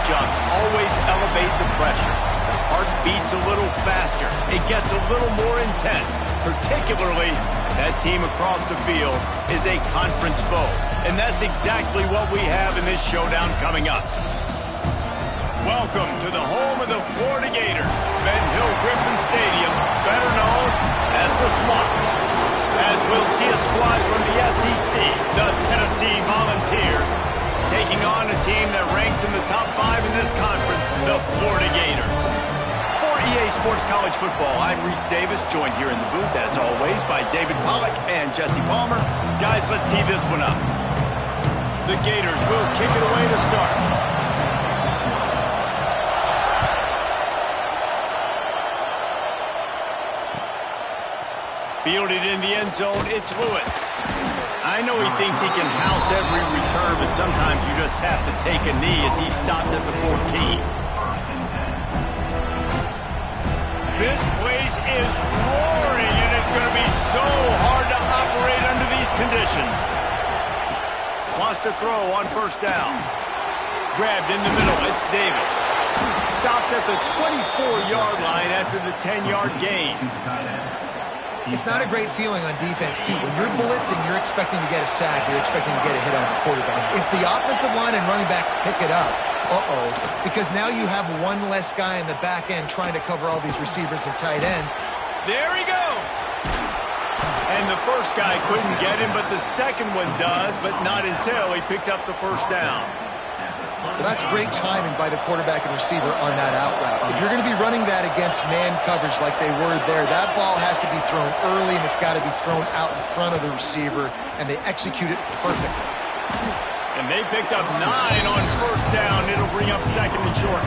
matchups always elevate the pressure. The heart beats a little faster. It gets a little more intense, particularly that team across the field is a conference foe. And that's exactly what we have in this showdown coming up. Welcome to the home of the Florida Gators, Ben Hill Griffin Stadium, better known as the Swamp. As we'll see a squad from the SEC, the Tennessee Volunteers, taking on a team that ranks in the top 5 in this conference, the Florida Gators. For EA Sports College Football, I'm Reese Davis, joined here in the booth, as always, by David Pollack and Jesse Palmer. Guys, let's tee this one up. The Gators will kick it away to start. Fielded in the end zone, it's Lewis. I know he thinks he can house every return, but sometimes you just have to take a knee as he stopped at the 14. This place is roaring, and it's going to be so hard to operate under these conditions. Wants to throw on first down. Grabbed in the middle, it's Davis. Stopped at the 24-yard line after the 10-yard gain. It's not a great feeling on defense, too. When you're blitzing, you're expecting to get a sack. You're expecting to get a hit on the quarterback. If the offensive line and running backs pick it up, because now you have one less guy in the back end trying to cover all these receivers and tight ends. There he goes. And the first guy couldn't get him, but the second one does, but not until he picks up the first down. Well, that's great timing by the quarterback and receiver on that out route. If you're going to be running that against man coverage like they were there, that ball has to be thrown early, and it's got to be thrown out in front of the receiver, and they execute it perfectly. And they picked up 9 on first down. It'll bring up second and short.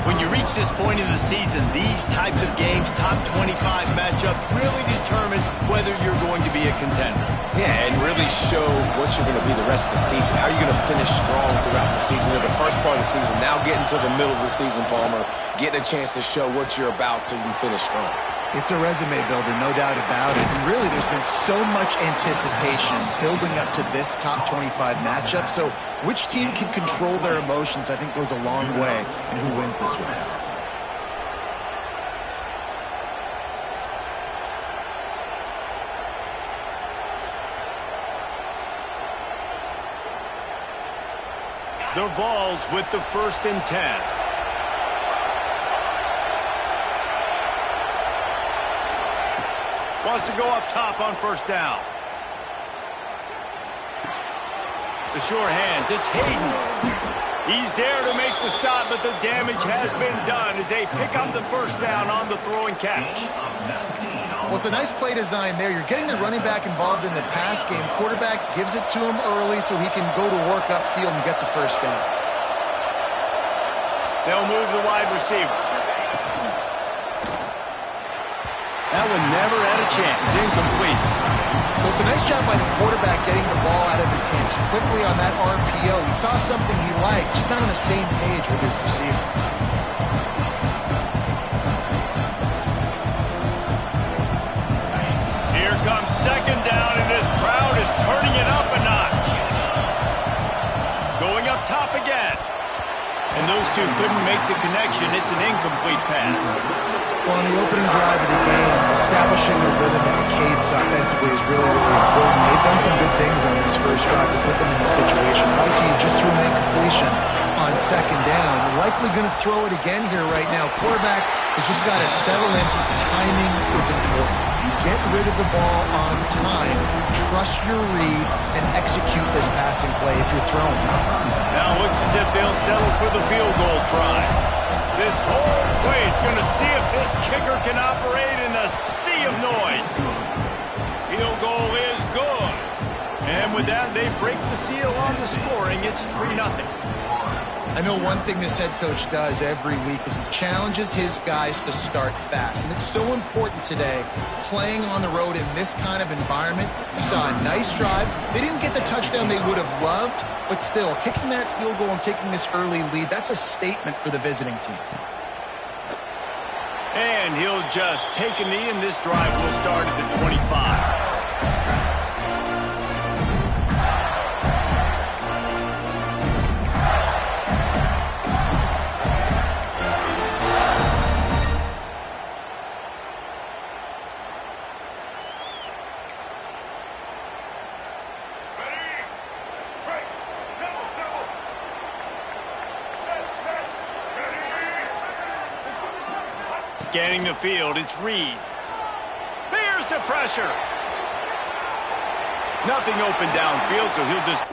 When you reach this point in the season, these types of games, top 25 matchups, really determine whether you're going to be a contender. Yeah, and really show what you're going to be the rest of the season. How are you going to finish strong throughout the season? Or the first part of the season, now getting to the middle of the season, Palmer, getting a chance to show what you're about so you can finish strong. It's a resume builder, no doubt about it. And really, there's been so much anticipation building up to this top 25 matchup. So which team can control their emotions, I think, goes a long way in who wins this one. The Vols with the 1st and 10. Wants to go up top on first down. The sure hands, it's Hayden. He's there to make the stop, but the damage has been done as they pick up the first down on the throw and catch. Well, it's a nice play design there. You're getting the running back involved in the pass game. Quarterback gives it to him early so he can go to work upfield and get the first down. They'll move the wide receiver. That one never had a chance. Incomplete. Well, it's a nice job by the quarterback getting the ball out of his hands quickly on that RPO. He saw something he liked, just not on the same page with his receiver. Here comes second down, and this crowd is turning it up a notch. Going up top again. And those two couldn't make the connection. It's an incomplete pass. Well, on the opening drive of the game, establishing a rhythm and a cadence offensively is really, really important. They've done some good things on this first drive to put them in this situation. Obviously, you just threw an incompletion on second down. Likely going to throw it again here right now. Quarterback has just got to settle in. Timing is important. You get rid of the ball on time, trust your read, and execute this passing play if you're throwing. Now it looks as if they'll settle for the field goal try. This whole place going to see if this kicker can operate in the sea of noise. Field goal is good. And with that, they break the seal on the scoring. It's 3-0. I know one thing this head coach does every week is he challenges his guys to start fast. And it's so important today, playing on the road in this kind of environment. You saw a nice drive. They didn't get the touchdown they would have loved, but still, kicking that field goal and taking this early lead, that's a statement for the visiting team. And he'll just take a knee, and this drive will start at the 25. Scanning the field, it's Reed. Here's the pressure. Nothing open downfield, so he'll just...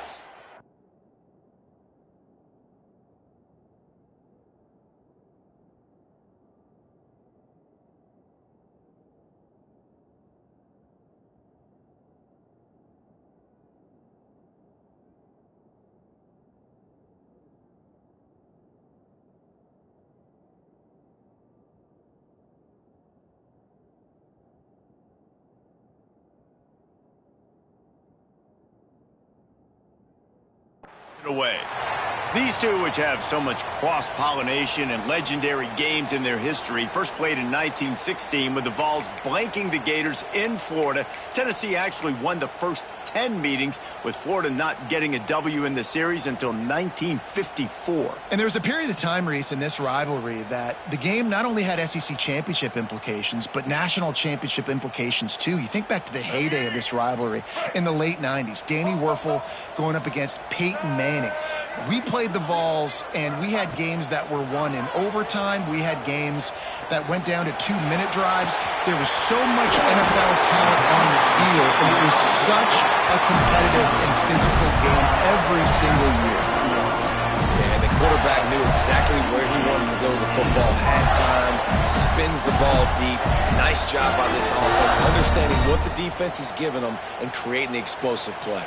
away. These two, which have so much cross-pollination and legendary games in their history, first played in 1916 with the Vols blanking the Gators in Florida. Tennessee actually won the first 10 meetings, with Florida not getting a W in the series until 1954. And there was a period of time, Reese, in this rivalry that the game not only had SEC championship implications, but national championship implications too. You think back to the heyday of this rivalry in the late 90s. Danny Werfel going up against Peyton Manning. We played the Vols, and we had games that were won in overtime. We had games that went down to 2-minute drives. There was so much NFL talent on the field, and it was such a competitive and physical game every single year. And the quarterback knew exactly where he wanted to go with the football, had time, spins the ball deep. Nice job by this offense, understanding what the defense is giving them and creating the explosive play.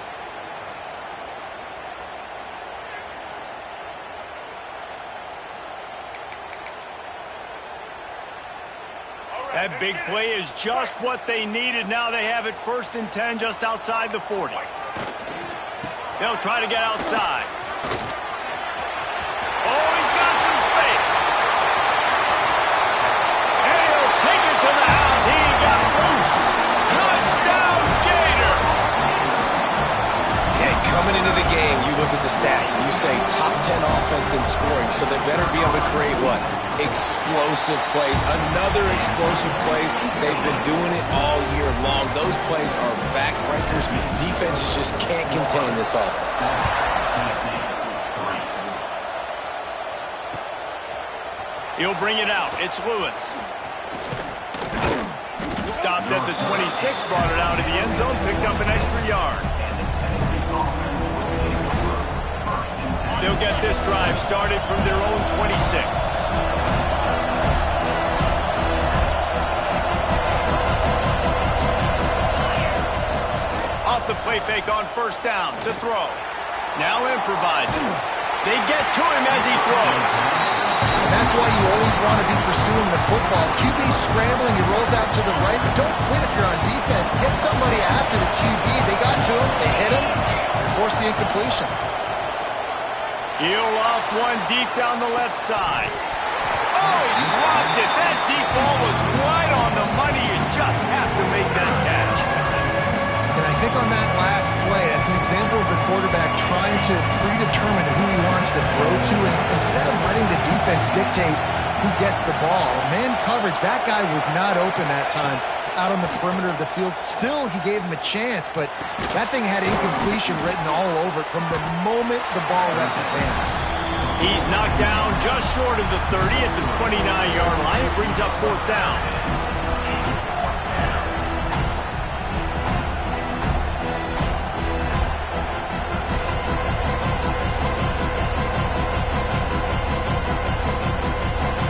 That big play is just what they needed. Now they have it 1st and 10 just outside the 40. They'll try to get outside. Oh, he's got some space. And he'll take it to the house. He got loose. Touchdown, Gator. Yeah, coming into the game, you look at the stats and you say top 10 offense in scoring, so they better be able to create what? Explosive plays. Another explosive plays. They've been doing it all year long. Those plays are backbreakers. Defenses just can't contain this offense. He'll bring it out. It's Lewis. Stopped at the 26, brought it out of the end zone, picked up an extra yard. They'll get this drive started from their own 26. Off the play fake on 1st down, to throw. Now improvising. They get to him as he throws. And that's why you always want to be pursuing the football. QB scrambling, he rolls out to the right, but don't quit if you're on defense. Get somebody after the QB. They got to him, they hit him, and forced the incompletion. He'll loft one deep down the left side. Oh, he dropped it. That deep ball was right on the money. You just have to make that catch. And I think on that last play, that's an example of the quarterback trying to predetermine who he wants to throw to, and instead of letting the defense dictate who gets the ball. Man coverage, that guy was not open that time out on the perimeter of the field. Still, he gave him a chance, but that thing had incompletion written all over it from the moment the ball left his hand. He's knocked down just short of the 30 at the 29-yard line. It brings up 4th down.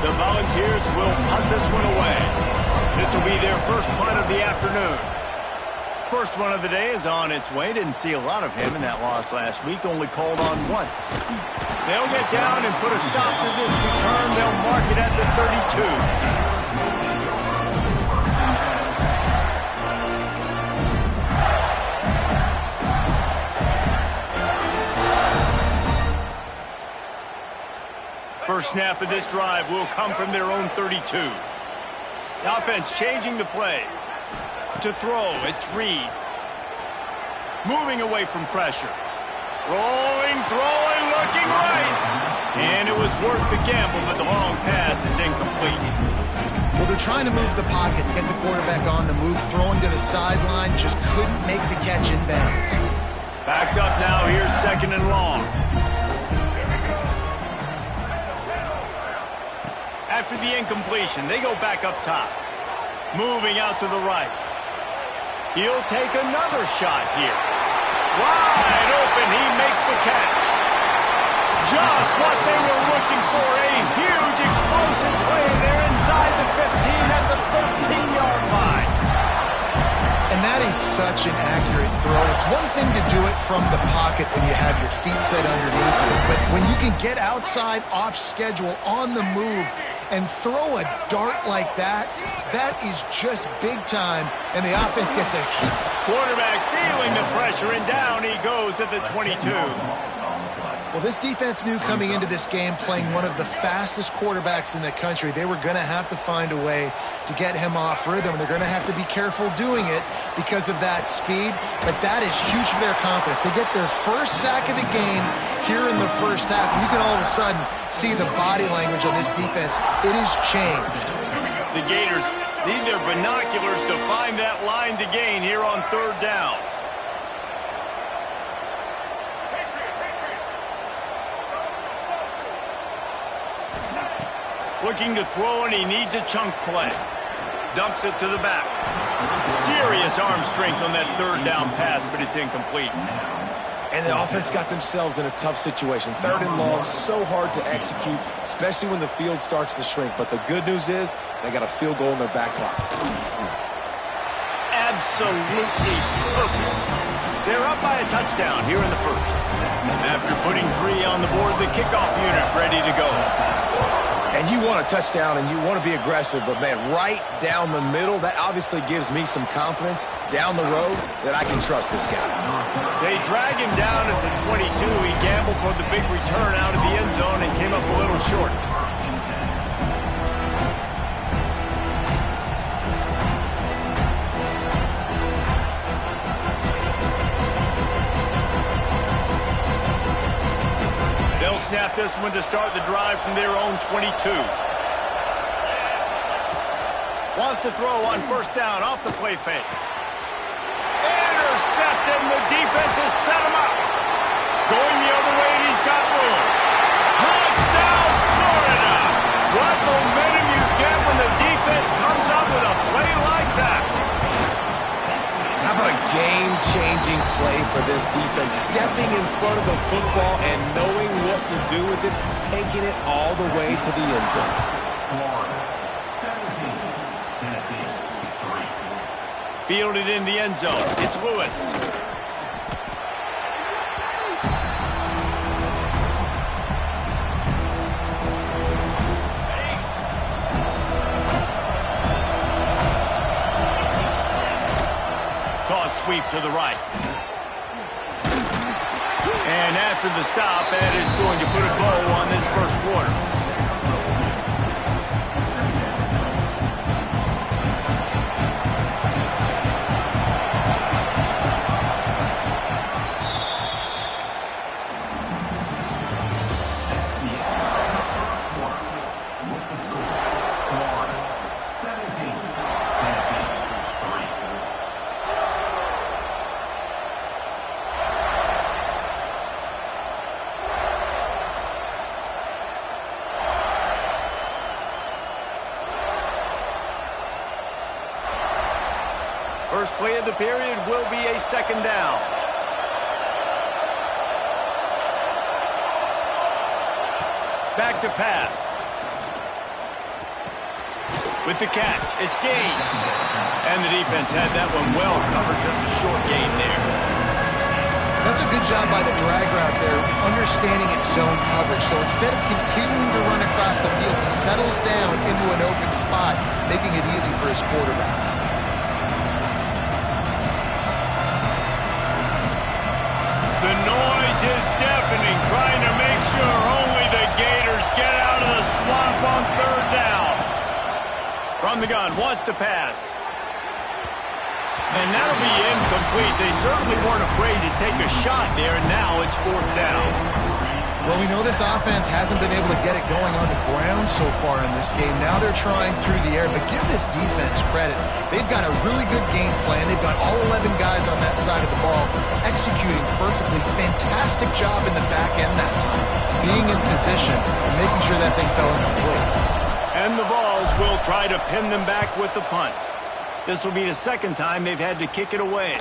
The Volunteers will punt this one away. This will be their first punt of the afternoon. First one of the day is on its way. Didn't see a lot of him in that loss last week. Only called on once. They'll get down and put a stop to this return. They'll mark it at the 32. First snap of this drive will come from their own 32. The offense changing the play. To throw, it's Reed. Moving away from pressure. Rolling, throwing, looking right. And it was worth the gamble, but the long pass is incomplete. Well, they're trying to move the pocket, get the quarterback on the move, throwing to the sideline, just couldn't make the catch inbounds. Backed up now, here's 2nd and long. after the incompletion. They go back up top. Moving out to the right. He'll take another shot here. Wide open, he makes the catch. Just what they were looking for, a huge explosive play. They're inside the 15 at the 13-yard line. And that is such an accurate throw. It's one thing to do it from the pocket when you have your feet set underneath you, but when you can get outside, off schedule, on the move, and throw a dart like that, that is just big time, and the offense gets a hit. Quarterback feeling the pressure, and down he goes at the 22. Well, this defense knew coming into this game, playing one of the fastest quarterbacks in the country, they were going to have to find a way to get him off rhythm. They're going to have to be careful doing it because of that speed, but that is huge for their confidence. They get their first sack of the game here in the first half, and you can all of a sudden see the body language of this defense. It has changed. The Gators need their binoculars to find that line to gain here on third down. Looking to throw, and he needs a chunk play. Dumps it to the back. Serious arm strength on that third down pass, but it's incomplete. And the offense got themselves in a tough situation. Third and long, so hard to execute, especially when the field starts to shrink. But the good news is they got a field goal in their back pocket. Absolutely perfect. They're up by a touchdown here in the first. After putting 3 on the board, the kickoff unit ready to go. And you want a touchdown and you want to be aggressive, but, man, right down the middle, that obviously gives me some confidence down the road that I can trust this guy. They drag him down at the 22. He gambled for the big return out of the end zone and came up a little short. They'll snap this one to start the drive from their own 22. Wants to throw on first down off the play fake. Intercepted, and the defense has set him up. Going the other way, and he's got room. Touchdown, Florida! What momentum you get when the defense comes up with a play like that. How about a game-changing play for this defense? Stepping in front of the football and knowing what to do with it, taking it all the way to the end zone. Florida, 17, Tennessee, 3. Fielded in the end zone. It's Lewis. Sweep to the right. And after the stop, that is going to put a bow on this first quarter. With the score, Florida, 17, Tennessee, 3. First play of the period will be a second down. Back to pass. With the catch, it's Gaines. And the defense had that one well covered, just a short gain there. That's a good job by the drag route there, understanding its zone coverage. So instead of continuing to run across the field, he settles down into an open spot, making it easy for his quarterback. The noise is deafening, trying to make sure only the Gators get out of the swamp on third down. From the gun, wants to pass. And that'll be incomplete. They certainly weren't afraid to take a shot there, and now it's fourth down. Well, we know this offense hasn't been able to get it going on the ground so far in this game. Now they're trying through the air, but give this defense credit. They've got a really good game plan. They've got all 11 guys on that side of the ball executing perfectly. Fantastic job in the back end that time, being in position and making sure that thing fell incomplete. And And the Vols will try to pin them back with the punt. This will be the second time they've had to kick it away.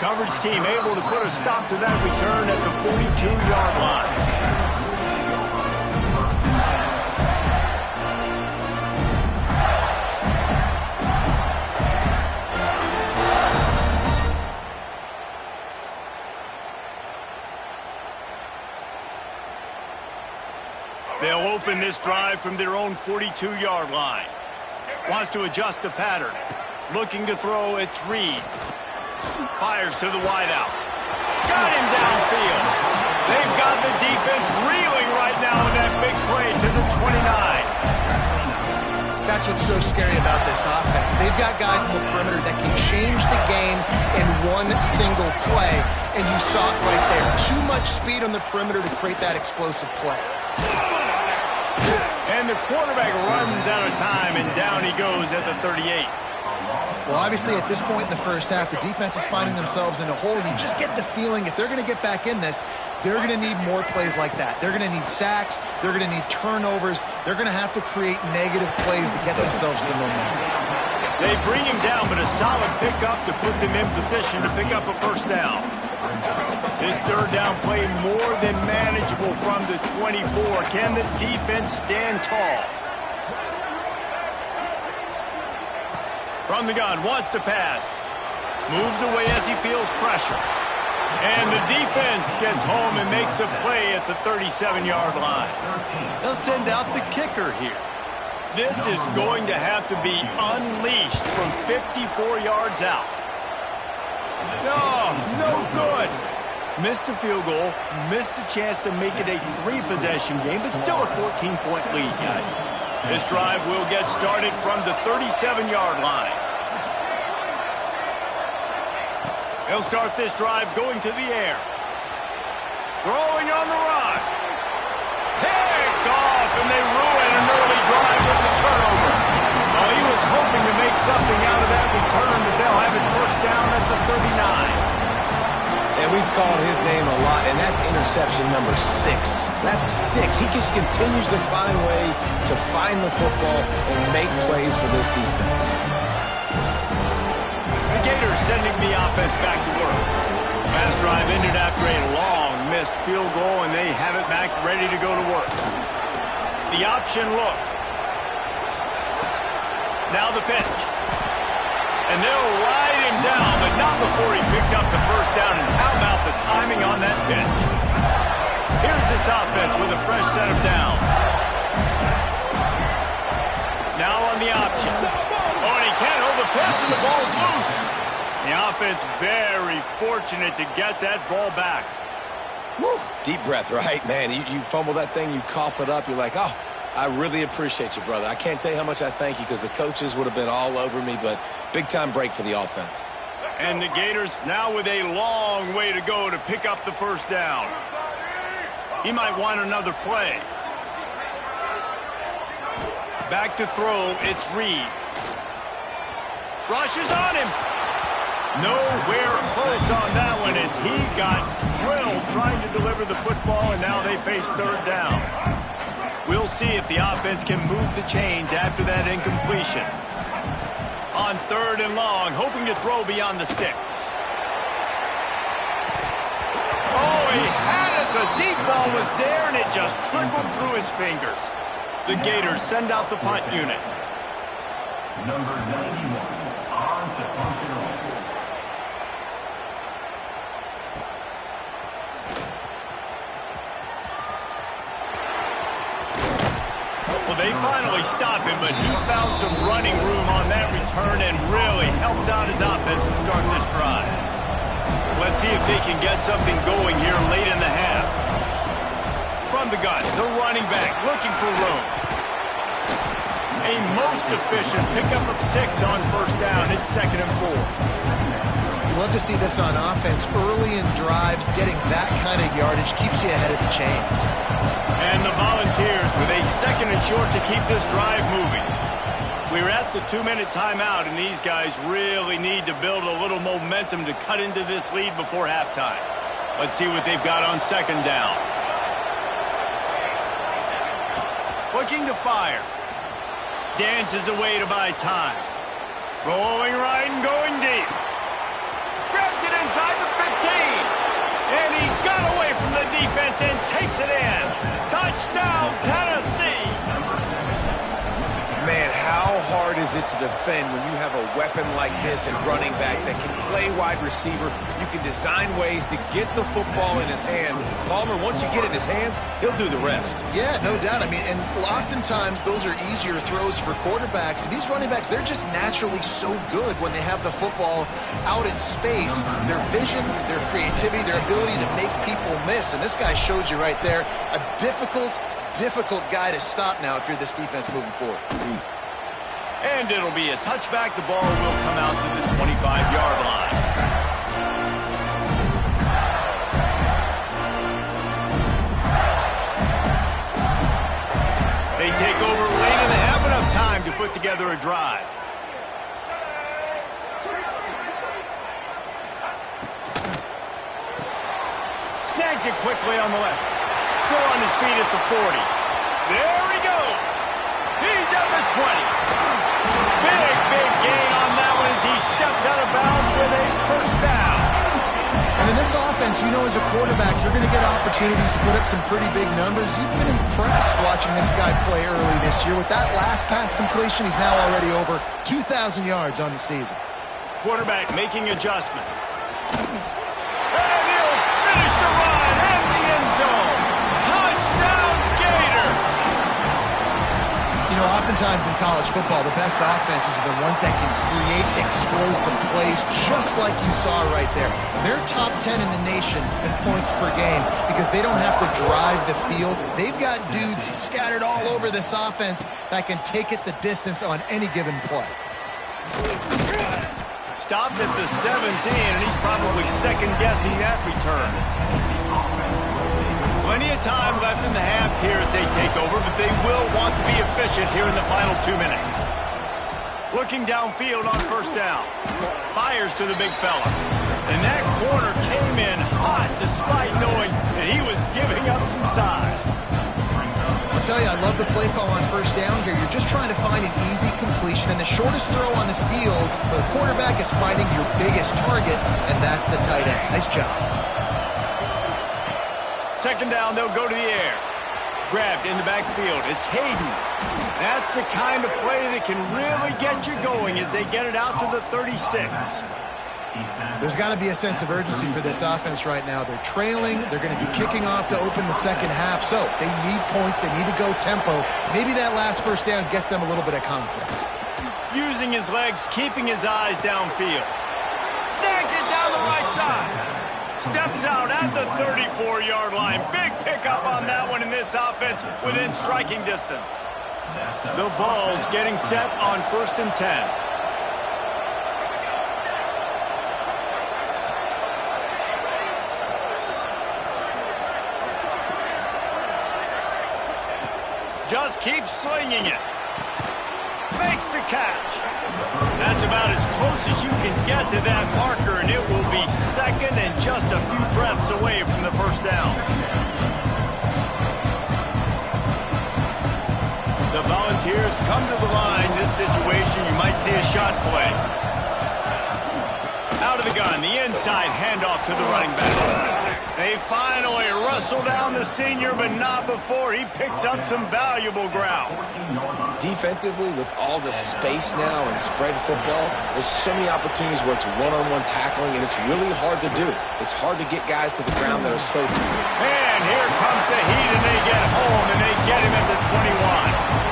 Coverage team able to put a stop to that return at the 42-yard line. They'll open this drive from their own 42-yard line. Wants to adjust the pattern. Looking to throw, it's Reed. Fires to the wideout. Got him downfield. They've got the defense reeling right now in that big play to the 29. That's what's so scary about this offense. They've got guys in the perimeter that can change the game in one single play, and you saw it right there. Too much speed on the perimeter to create that explosive play. And the quarterback runs out of time, and down he goes at the 38. Well, obviously, at this point in the first half, the defense is finding themselves in a hole. You just get the feeling if they're going to get back in this, they're going to need more plays like that. They're going to need sacks. They're going to need turnovers. They're going to have to create negative plays to get themselves some momentum. They bring him down, but a solid pickup to put them in position to pick up a first down. This third down play more than manageable from the 24. Can the defense stand tall? From the gun, wants to pass. Moves away as he feels pressure. And the defense gets home and makes a play at the 37-yard line. They'll send out the kicker here. This is going to have to be unleashed from 54 yards out. No good. Missed the field goal, missed the chance to make it a 3-possession game, but still a 14-point lead, guys. This drive will get started from the 37-yard line. They'll start this drive going to the air. Throwing on the run. Picked off, and they ruin an early drive with the turnover. Well, he was hoping to make something out of that return, but they'll have it first down at the 39. And we've called his name a lot, and that's interception number 6. That's 6. He just continues to find ways to find the football and make plays for this defense. The Gators sending the offense back to work. Fast drive ended after a long missed field goal, and they have it back ready to go to work. The option look. Now the pitch. And they'll ride him down, but not before he picked up the first down. And how about the timing on that pitch? Here's this offense with a fresh set of downs. Now on the option. Oh, and he can't hold the pitch, and the ball's loose. The offense very fortunate to get that ball back. Woo. Deep breath, right? Man, you fumble that thing, you cough it up, you're like, oh, I really appreciate you, brother. I can't tell you how much I thank you because the coaches would have been all over me, but big-time break for the offense. And the Gators now with a long way to go to pick up the first down. He might want another play. Back to throw, it's Reed. Rushes on him. Nowhere close on that one as he got drilled trying to deliver the football, and now they face third down. We'll see if the offense can move the chains after that incompletion. On third and long, hoping to throw beyond the sticks. Oh, he had it. The deep ball was there, and it just trickled through his fingers. The Gators send out the punt unit. Number 91, on to punt it away. Well, they finally stop him, but he found some running room on that return and really helps out his offense to start this drive. Let's see if they can get something going here late in the half. From the gun, the running back looking for room. A most efficient pickup of 6 on first down. It's 2nd and 4. You love to see this on offense. Early in drives, getting that kind of yardage keeps you ahead of the chains. And the Volunteers with a 2nd and short to keep this drive moving. We're at the 2-minute timeout, and these guys really need to build a little momentum to cut into this lead before halftime. Let's see what they've got on second down. Looking to fire. Dances away to buy time. Rolling right and going deep. Grabs it inside the 15. And he got away from the defense and takes it in. Touchdown, Tennessee. Man, how hard is it to defend when you have a weapon like this and running back that can play wide receiver? You can design ways to get the football in his hand. Palmer, once you get it in his hands, he'll do the rest. Yeah, no doubt. I mean, and oftentimes those are easier throws for quarterbacks. And these running backs, they're just naturally so good when they have the football out in space. Their vision, their creativity, their ability to make people miss. And this guy showed you right there a difficult guy to stop now if you're this defense moving forward. And it'll be a touchback. The ball will come out to the 25-yard line. They take over late and have enough time to put together a drive. Snags it quickly on the left. Still on his feet at the 40. There he goes. He's at the 20. Big gain on that one as he steps out of bounds with a first down. And in this offense, you know, as a quarterback, you're going to get opportunities to put up some pretty big numbers. You've been impressed watching this guy play early this year. With that last pass completion, he's now already over 2,000 yards on the season. Quarterback making adjustments. And he'll finish the run in the end zone. Touchdown, Gator! You know, oftentimes in college football, the best offenses are the ones that can create explosive plays, just like you saw right there. They're top 10 in the nation in points per game because they don't have to drive the field. They've got dudes scattered all over this offense that can take it the distance on any given play. Stopped at the 17, and he's probably second-guessing that return. Plenty of time left in the half here as they take over, but they will want to be efficient here in the final 2 minutes. Looking downfield on first down. Fires to the big fella. And that corner came in hot despite knowing that he was giving up some size. I'll tell you, I love the play call on first down here. You're just trying to find an easy completion, and the shortest throw on the field for the quarterback is finding your biggest target, and that's the tight end. Nice job. Second down, they'll go to the air. Grabbed in the backfield. It's Hayden. That's the kind of play that can really get you going as they get it out to the 36. There's got to be a sense of urgency for this offense right now. They're trailing. They're going to be kicking off to open the second half. So they need points. They need to go tempo. Maybe that last first down gets them a little bit of confidence. Using his legs, keeping his eyes downfield. Snags it down the right side. Steps out at the 34-yard line. Big pickup on that one in this offense within striking distance. The Vols getting set on 1st and 10. Just keeps slinging it. Makes the catch. That's about as close as you can get to that marker, and it will be second and just a few breaths away from the first down. The Volunteers come to the line. This situation, you might see a shot play. Out of the gun, the inside handoff to the running back. They finally wrestle down the senior, but not before he picks up some valuable ground. Defensively, with all the space now and spread football, there's so many opportunities where it's one-on-one tackling, and it's really hard to do. It's hard to get guys to the ground that are so deep. And here comes the heat, and they get home, and they get him at the 21.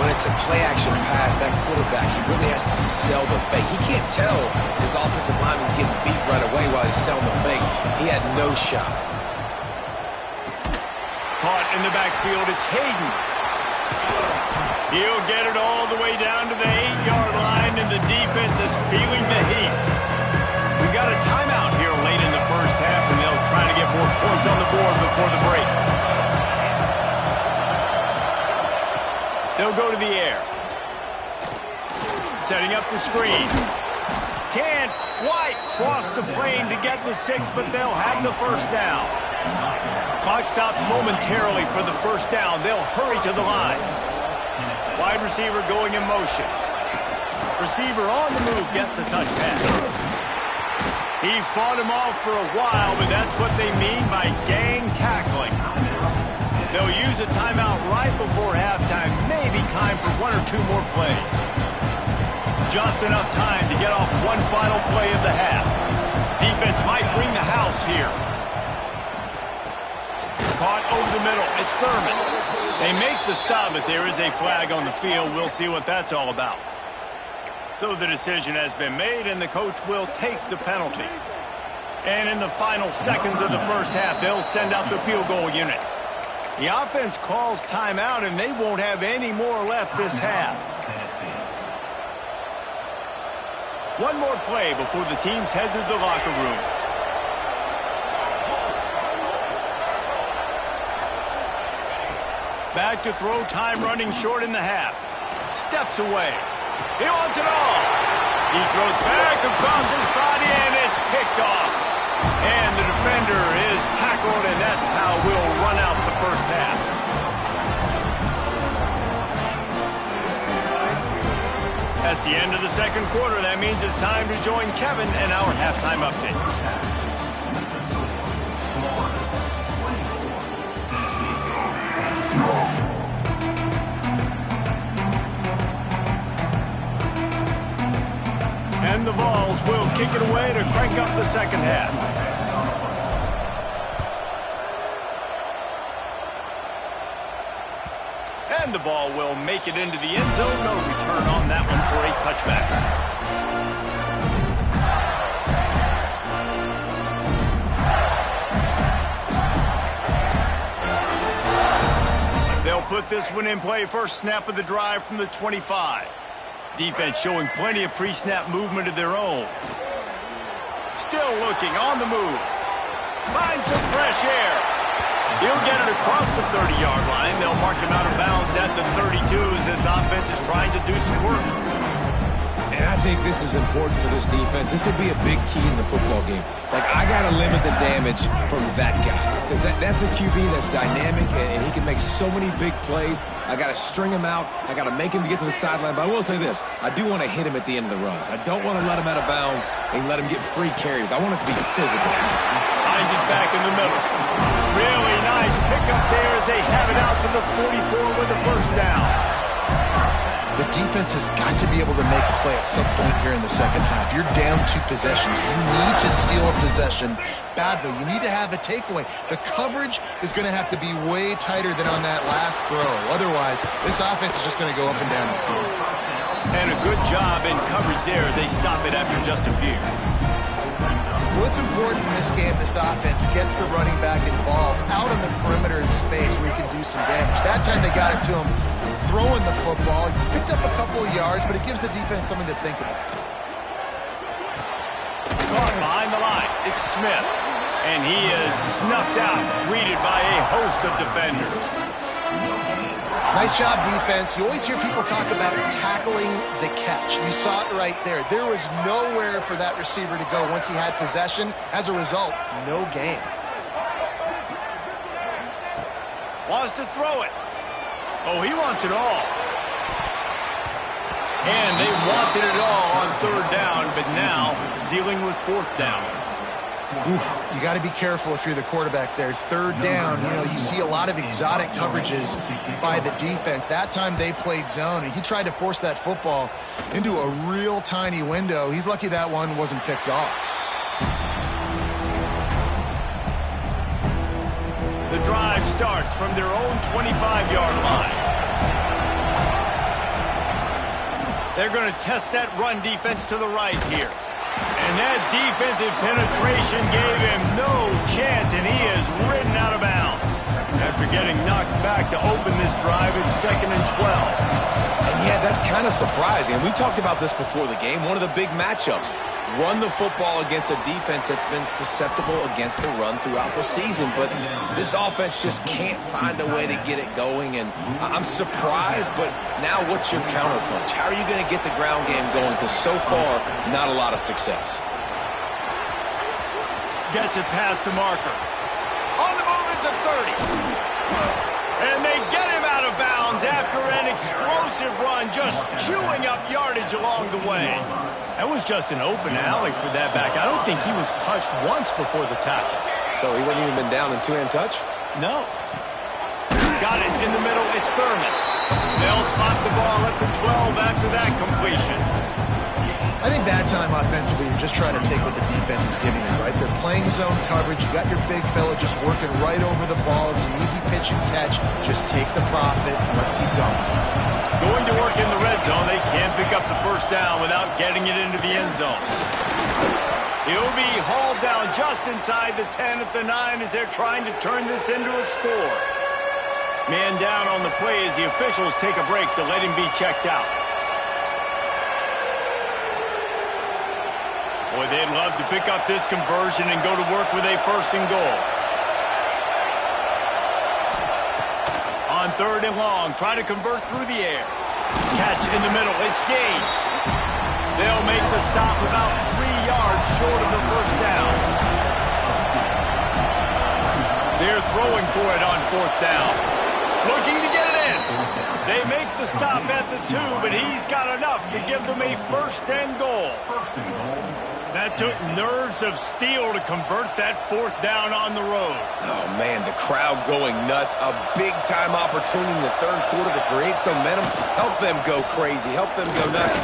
When it's a play-action pass, that quarterback, he really has to sell the fake. He can't tell his offensive lineman's getting beat right away while he's selling the fake. He had no shot. Caught in the backfield, it's Hayden. He'll get it all the way down to the 8-yard line, and the defense is feeling the heat. We got a timeout here late in the first half, and they'll try to get more points on the board before the break. They'll go to the air. Setting up the screen. can't quite cross the plane to get the 6, but they'll have the first down. Clock stops momentarily for the first down. They'll hurry to the line. Wide receiver going in motion. Receiver on the move gets the touch pass. He fought him off for a while, but that's what they mean by gang tackling. They'll use a timeout right before halftime. Maybe time for 1 or 2 more plays. Just enough time to get off one final play of the half. Defense might bring the house here. Caught over the middle. It's Thurman. They make the stop, but there is a flag on the field. We'll see what that's all about. So the decision has been made, and the coach will take the penalty. And in the final seconds of the first half, they'll send out the field goal unit. The offense calls timeout, and they won't have any more left this half. One more play before the teams head to the locker rooms. Back to throw, time running short in the half. Steps away. He wants it all. He throws back across his body, and it's picked off. And the defender is tackled, and that's how we'll run out the first half. That's the end of the second quarter. That means it's time to join Kevin and our halftime update. And the Vols will kick it away to crank up the second half. And the ball will make it into the end zone. No return on that one for a touchback. They'll put this one in play. First snap of the drive from the 25. Defense showing plenty of pre-snap movement of their own. Still looking on the move. Finds some fresh air. He'll get it across the 30-yard line. They'll mark him out of bounds at the 32 as this offense is trying to do some work. And I think this is important for this defense. This will be a big key in the football game. Like, I got to limit the damage from that guy. Because that's a QB that's dynamic, and he can make so many big plays. I got to string him out. I got to make him get to the sideline. But I will say this. I do want to hit him at the end of the runs. I don't want to let him out of bounds and let him get free carries. I want it to be physical. Hines is back in the middle. Really nice pickup there as they have it out to the 44 with the first down. The defense has got to be able to make a play at some point here in the second half. You're down 2 possessions. You need to steal a possession badly. You need to have a takeaway. The coverage is going to have to be way tighter than on that last throw. Otherwise, this offense is just going to go up and down the field. And a good job in coverage there as they stop it after just a few. What's important in this game, this offense gets the running back involved out on the perimeter in space where he can do some damage. That time they got it to him throwing the football. Picked up a couple of yards, but it gives the defense something to think about. Caught behind the line. It's Smith. And he is snuffed out, greeted by a host of defenders. Nice job, defense. You always hear people talk about tackling the catch. You saw it right there. There was nowhere for that receiver to go once he had possession. As a result, no gain. Wants to throw it. Oh, he wants it all. And they wanted it all on third down, but now dealing with fourth down. Oof, you got to be careful if you're the quarterback there. Third down, you see a lot of exotic coverages by the defense. That time they played zone, and he tried to force that football into a real tiny window. He's lucky that one wasn't picked off. The drive starts from their own 25-yard line. They're going to test that run defense to the right here. And that defensive penetration gave him no chance, and he is ridden out of bounds. After getting knocked back to open this drive, it's 2nd and 12. And yeah, that's kind of surprising. And we talked about this before the game. One of the big matchups. Run the football against a defense that's been susceptible against the run throughout the season. But this offense just can't find a way to get it going. And I'm surprised, but now what's your counterpunch? How are you going to get the ground game going? Because so far, not a lot of success. Gets it past the marker. On the move at the 30. And they get him out of bounds after an explosive run, just chewing up yardage along the way. That was just an open alley for that back. I don't think he was touched once before the tackle. So he wouldn't even been down in two-hand touch? No. Got it in the middle. It's Thurman. They'll spot the ball at the 12 after that completion. I think that time offensively, you're just trying to take what the defense is giving you, right? They're playing zone coverage. You got your big fella just working right over the ball. It's an easy pitch and catch. Just take the profit and let's keep going. Going to work in the red zone. They can't pick up the first down without getting it into the end zone. He'll be hauled down just inside the 10 at the 9 as they're trying to turn this into a score. Man down on the play as the officials take a break to let him be checked out. Boy, they'd love to pick up this conversion and go to work with a 1st and goal. On 3rd and long, try to convert through the air. Catch in the middle, it's Gaines. They'll make the stop about 3 yards short of the first down. They're throwing for it on 4th down. Looking to get it in. They make the stop at the 2, but he's got enough to give them a 1st and goal. That took nerves of steel to convert that 4th down on the road. Oh, man, the crowd going nuts. A big-time opportunity in the 3rd quarter to create some momentum. Help them go crazy. Help them go nuts.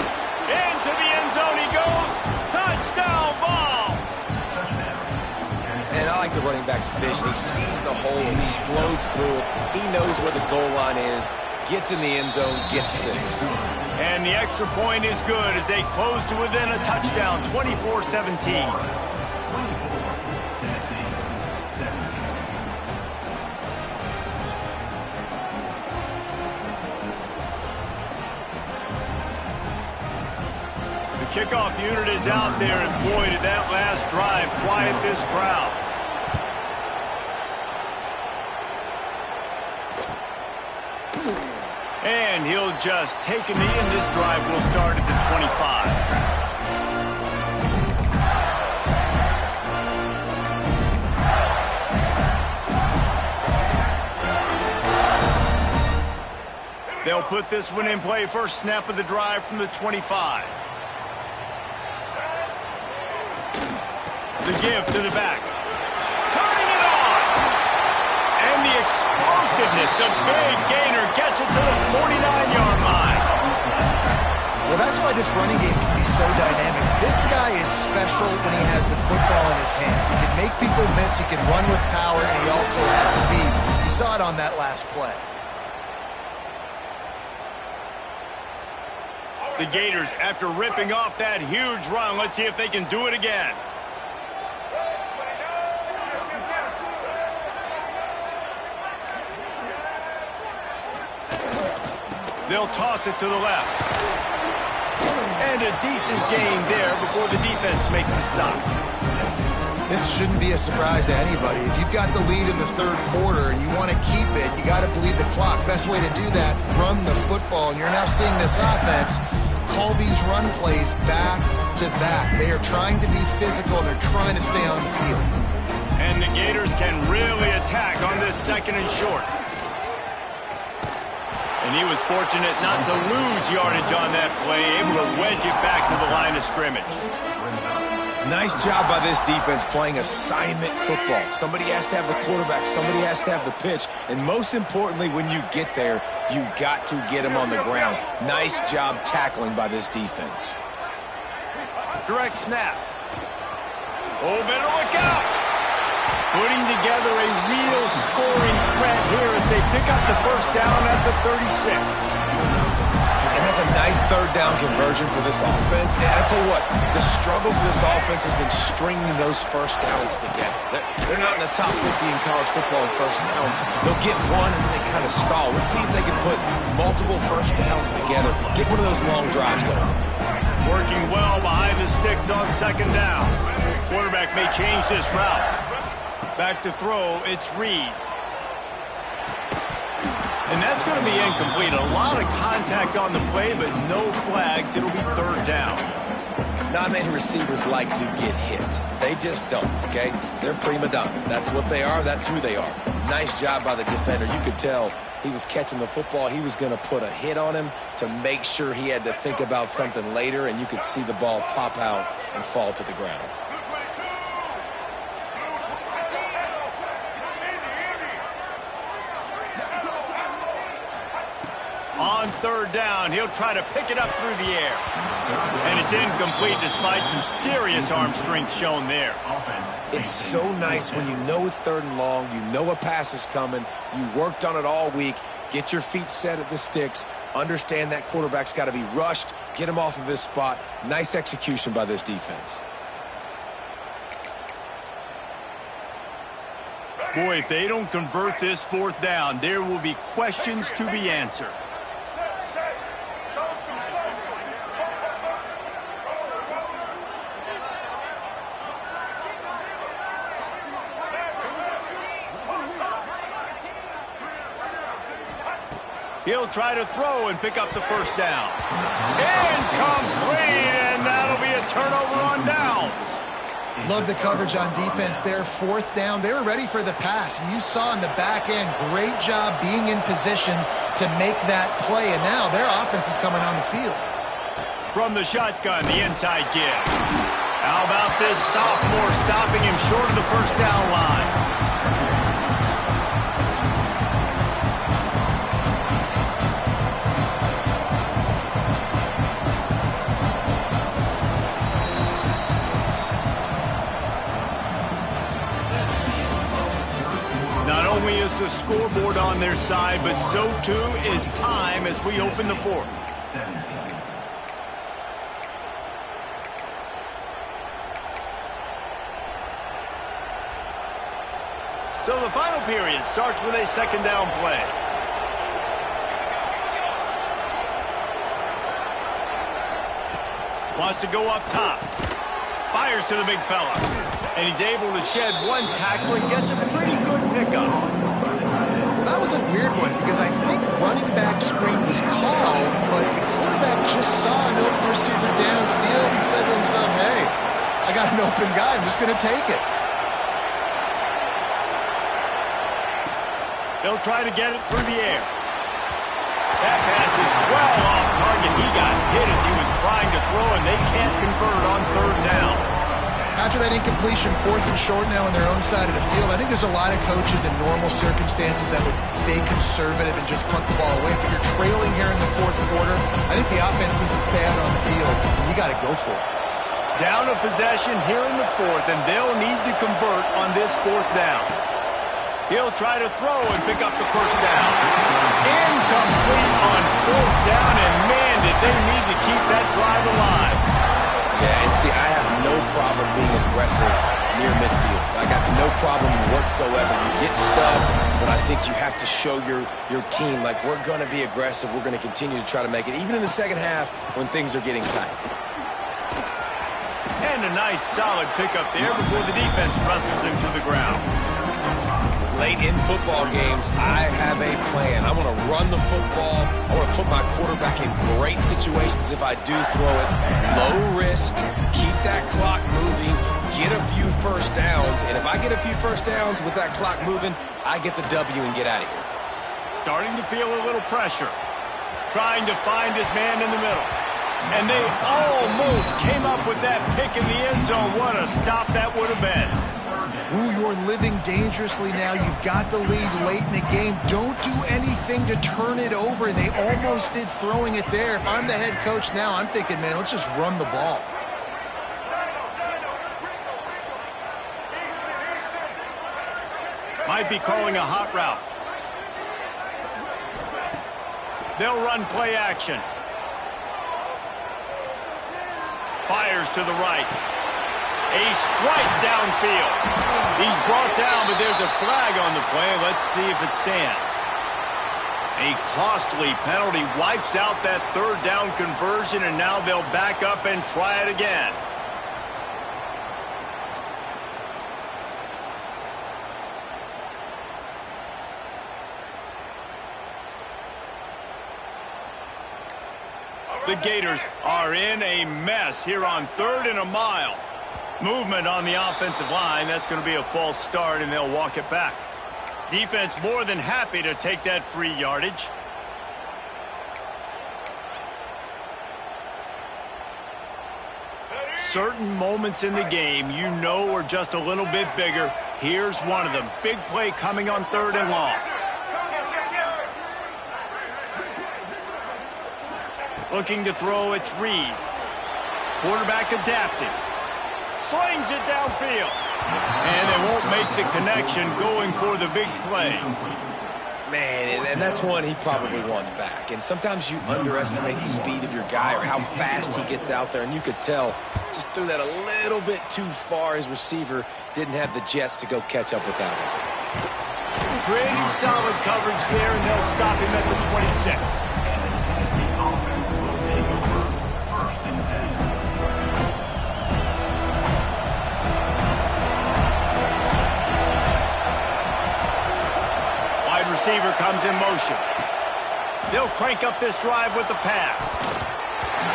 Into the end zone he goes. Touchdown, Vols! And I like the running back's vision. He sees the hole, explodes through it. He knows where the goal line is. Gets in the end zone, gets 6. And the extra point is good as they close to within a touchdown, 24-17. The kickoff unit is out there, and boy, did that last drive quiet this crowd. And he'll just take a knee, and this drive will start at the 25. They'll put this one in play. First snap of the drive from the 25. The give to the back. Turning it on! And the explosiveness, the big gainer gets it to the 49-yard line. Well, that's why this running game can be so dynamic. This guy is special when he has the football in his hands. He can make people miss, he can run with power, and he also has speed. You saw it on that last play. The Gators, after ripping off that huge run, let's see if they can do it again. They'll toss it to the left. And a decent gain there before the defense makes the stop. This shouldn't be a surprise to anybody. If you've got the lead in the 3rd quarter and you want to keep it, you got to bleed the clock. Best way to do that, run the football. And you're now seeing this offense call these run plays back to back. They are trying to be physical, and they're trying to stay on the field. And the Gators can really attack on this 2nd and short. And he was fortunate not to lose yardage on that play, able to wedge it back to the line of scrimmage. Nice job by this defense playing assignment football. Somebody has to have the quarterback, somebody has to have the pitch, and most importantly, when you get there, you got to get him on the ground. Nice job tackling by this defense. Direct snap. Oh, better look out! Putting together a real scoring threat here as they pick up the first down at the 36. And that's It's a nice third down conversion for this offense. And I tell you what, the struggle for this offense has been stringing those first downs together. They're not in the top 50 in college football in first downs. They'll get one and then they kind of stall. Let's see if they can put multiple first downs together. Get one of those long drives going. Working well behind the sticks on second down. Quarterback may change this route. Back to throw, it's Reed. And that's going to be incomplete. A lot of contact on the play, but no flags. It'll be third down. Not many receivers like to get hit. They just don't, okay? They're prima donnas. That's what they are. That's who they are. Nice job by the defender. You could tell he was catching the football. He was going to put a hit on him to make sure he had to think about something later, and you could see the ball pop out and fall to the ground. On third down, he'll try to pick it up through the air. And it's incomplete despite some serious arm strength shown there. It's so nice when you know it's third and long, you know a pass is coming, you worked on it all week, get your feet set at the sticks, understand that quarterback's got to be rushed, get him off of his spot. Nice execution by this defense. Boy, if they don't convert this fourth down, there will be questions to be answered. He'll try to throw and pick up the first down. Incomplete, and that'll be a turnover on downs. Love the coverage on defense there. Fourth down, they were ready for the pass. And you saw in the back end, great job being in position to make that play. And now their offense is coming on the field. From the shotgun, the inside give. How about this sophomore stopping him short of the first down line? Is the scoreboard on their side, but so too is time as we open the fourth. So the final period starts with a second down play. Wants to go up top. Fires to the big fella. And he's able to shed one tackle and gets a pretty good pickup. That was a weird one because I think running back screen was called, but the quarterback just saw an open receiver downfield and said to himself, hey, I got an open guy. I'm just going to take it. They'll try to get it through the air. That pass is well off target. He got hit as he was trying to throw, and they can't convert on third down. After that incompletion, fourth and short now on their own side of the field, I think there's a lot of coaches in normal circumstances that would stay conservative and just punt the ball away. But you're trailing here in the fourth quarter. I think the offense needs to stay out on the field, and you got to go for it. Down a possession here in the fourth, and they'll need to convert on this fourth down. He'll try to throw and pick up the first down. Incomplete on fourth down, and man, did they need to keep that drive alive. Yeah, and see, I have no problem being aggressive near midfield. I got no problem whatsoever. You get stuff, but I think you have to show your team, like, we're going to be aggressive. We're going to continue to try to make it, even in the second half when things are getting tight. And a nice, solid pickup there before the defense wrestles him to the ground. Late in football games, I have a plan. I want to run the football. I want to put my quarterback in great situations if I do throw it. Low risk, keep that clock moving, get a few first downs. And if I get a few first downs with that clock moving, I get the W and get out of here. Starting to feel a little pressure. Trying to find his man in the middle. And they almost came up with that pick in the end zone. What a stop that would have been. Ooh, you're living dangerously now. You've got the lead late in the game. Don't do anything to turn it over. They almost did throwing it there. If I'm the head coach now, I'm thinking, man, let's just run the ball. Might be calling a hot route. They'll run play action. Fires to the right. A strike downfield. He's brought down, but there's a flag on the play. Let's see if it stands. A costly penalty wipes out that third down conversion, and now they'll back up and try it again. The Gators are in a mess here on 3rd and a mile. Movement on the offensive line. That's going to be a false start, and they'll walk it back. Defense more than happy to take that free yardage. Certain moments in the game you know are just a little bit bigger. Here's one of them. Big play coming on 3rd and long. Looking to throw, it's Reed. Quarterback adapted. Slings it downfield. And they won't make the connection going for the big play. Man, and that's one he probably wants back. And sometimes you underestimate the speed of your guy or how fast he gets out there. And you could tell just threw that a little bit too far. His receiver didn't have the jets to go catch up with that one. Pretty solid coverage there, and they'll stop him at the 26. Receiver comes in motion. They'll crank up this drive with the pass.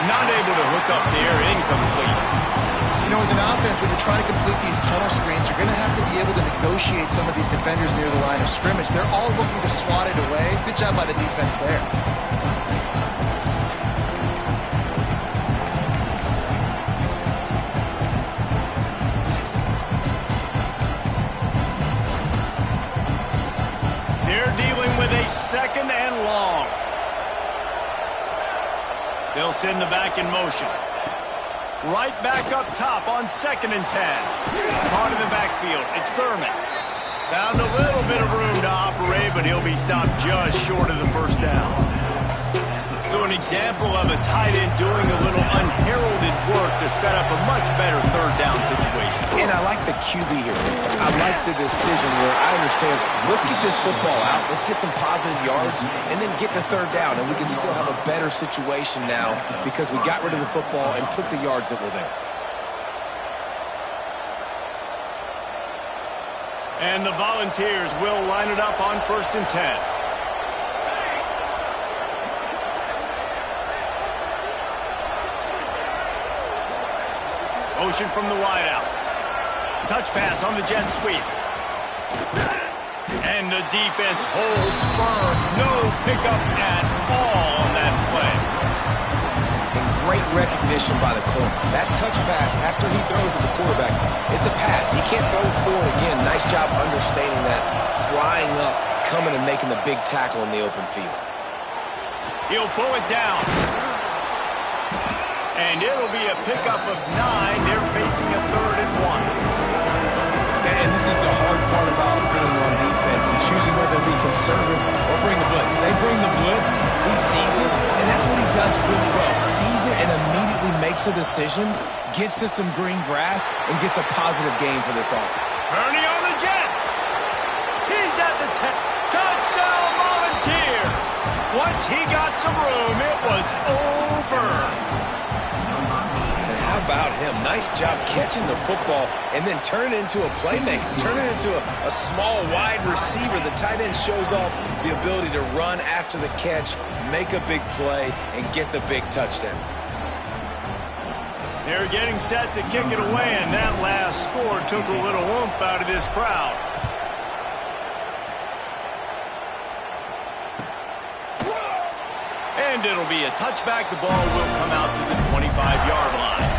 Not able to hook up there, incomplete. You know, as an offense, when you're trying to complete these tunnel screens, you're going to have to be able to negotiate some of these defenders near the line of scrimmage. They're all looking to swat it away. Good job by the defense there. Second and long. They'll send the back in motion. Right back up top on 2nd and 10. Caught in the backfield. It's Thurman. Found a little bit of room to operate, but he'll be stopped just short of the first down. So an example of a tight end doing a little unheralded work to set up a much better 3rd down situation. And I like the QB here. I like the decision where I understand, let's get this football out, let's get some positive yards, and then get to 3rd down, and we can still have a better situation now because we got rid of the football and took the yards that were there. And the Volunteers will line it up on 1st and 10. Motion from the wideout. Touch pass on the jet sweep. And the defense holds firm. No pickup at all on that play. And great recognition by the corner. That touch pass after he throws at the quarterback, it's a pass. He can't throw it forward again. Nice job understanding that. Flying up, coming and making the big tackle in the open field. He'll pull it down. And it'll be a pickup of 9. They're facing a 3rd and 1. And this is the hard part about being on defense and choosing whether to be conservative or bring the blitz. They bring the blitz, he sees it, and that's what he does really well. Sees it and immediately makes a decision, gets to some green grass, and gets a positive gain for this offense. Kearney on the Jets. He's at the 10. Touchdown Volunteers. Once he got some room, it was over. How about him? Nice job catching the football and then turn it into a playmaker. Turn it into a small, wide receiver. The tight end shows off the ability to run after the catch, make a big play, and get the big touchdown. They're getting set to kick it away, and that last score took a little oomph out of this crowd. And it'll be a touchback. The ball will come out to the 25-yard line.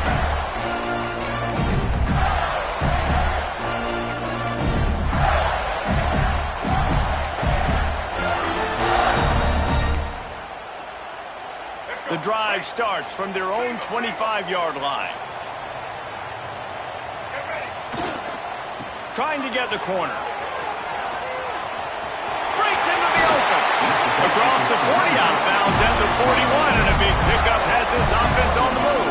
The drive starts from their own 25-yard line. Trying to get the corner. Breaks into the open. Across the 40 out of bounds at the 41, and a big pickup has this offense on the move.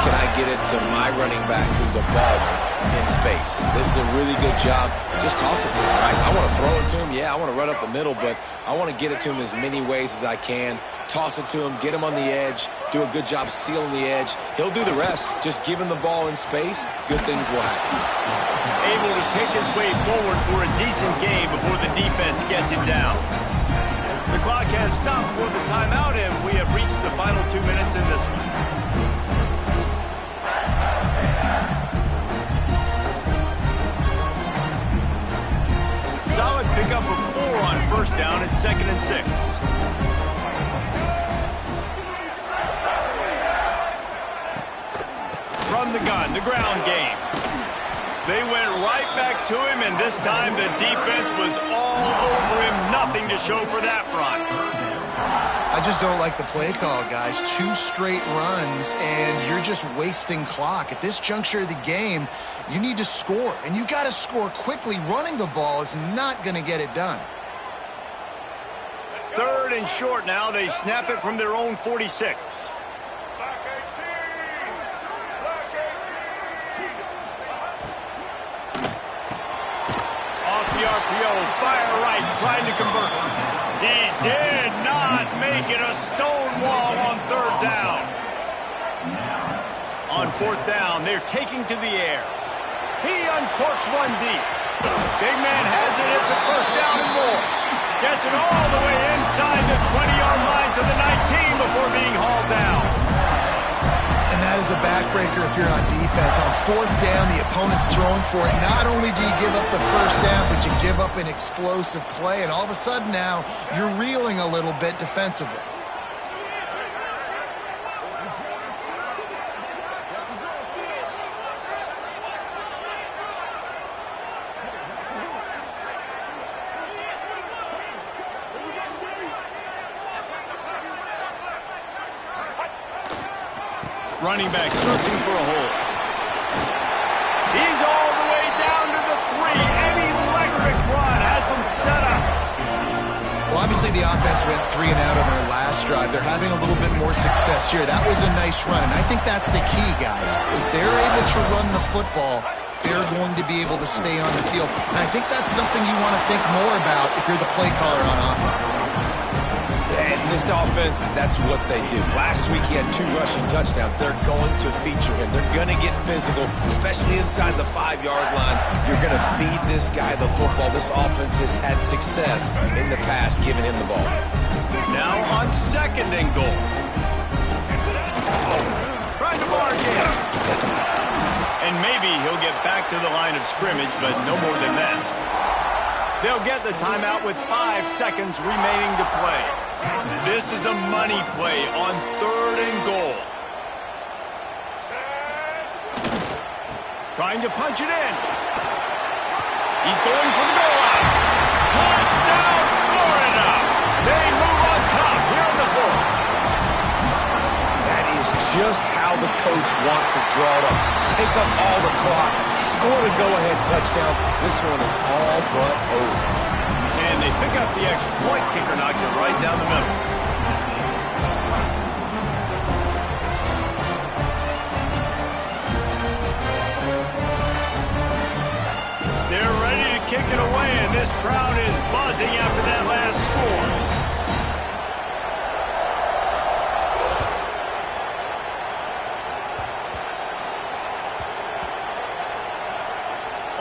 can I get it to my running back who's a baller in space? This is a really good job. Just toss it to him, right? I want to throw it to him. Yeah, I want to run up the middle, but I want to get it to him as many ways as I can. Toss it to him, get him on the edge, do a good job sealing the edge. He'll do the rest. Just give him the ball in space, good things will happen. Able to pick his way forward for a decent game before the defense gets him down. The clock has stopped for the timeout, and we have reached the final 2 minutes in this one. Solid pickup of 4 on first down at 2nd and 6. From the gun, the ground game. They went right back to him, and this time the defense was all over him. Nothing to show for that run. I just don't like the play call, guys. 2 straight runs, and you're just wasting clock. At this juncture of the game, you need to score, and you got to score quickly. Running the ball is not going to get it done. 3rd and short now. They snap it from their own 46. Fire right, trying to convert. He did not make it a stonewall on 3rd down. On 4th down, they're taking to the air. He uncorks one deep. Big man has it. It's a 1st down and more. Gets it all the way inside the 20-yard line to the 19 before being hauled down. And that is a backbreaker if you're on defense. On 4th down, the opponent's throwing for it. Not only do you give up the 1st down, but you give up an explosive play. And all of a sudden now, you're reeling a little bit defensively. Running back searching for a hole. He's all the way down to the 3. An electric run has him set up. Well, obviously the offense went 3 and out on their last drive. They're having a little bit more success here. That was a nice run, and I think that's the key, guys. If they're able to run the football, they're going to be able to stay on the field. And I think that's something you want to think more about if you're the play caller on offense. And this offense, that's what they do. Last week he had 2 rushing touchdowns. They're going to feature him. They're going to get physical, especially inside the 5-yard line. You're going to feed this guy the football. This offense has had success in the past giving him the ball. Now on 2nd and goal. Trying to barge in. And maybe he'll get back to the line of scrimmage, but no more than that. They'll get the timeout with 5 seconds remaining to play. This is a money play on 3rd and goal. Trying to punch it in. He's going for the goal line. Touchdown, Florida! They move on top here in the 4th. That is just how the coach wants to draw it up. Take up all the clock, score the go-ahead touchdown. This one is all but over. And they pick up the extra point. Kicker knocked it right down the middle. They're ready to kick it away, and this crowd is buzzing after that last score.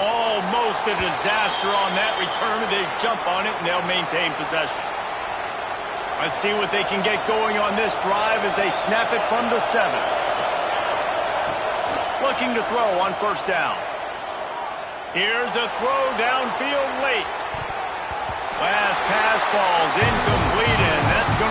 Almost a disaster on that return. They jump on it, and they'll maintain possession. Let's see what they can get going on this drive as they snap it from the 7. Looking to throw on 1st down. Here's a throw downfield late. Last pass falls incomplete.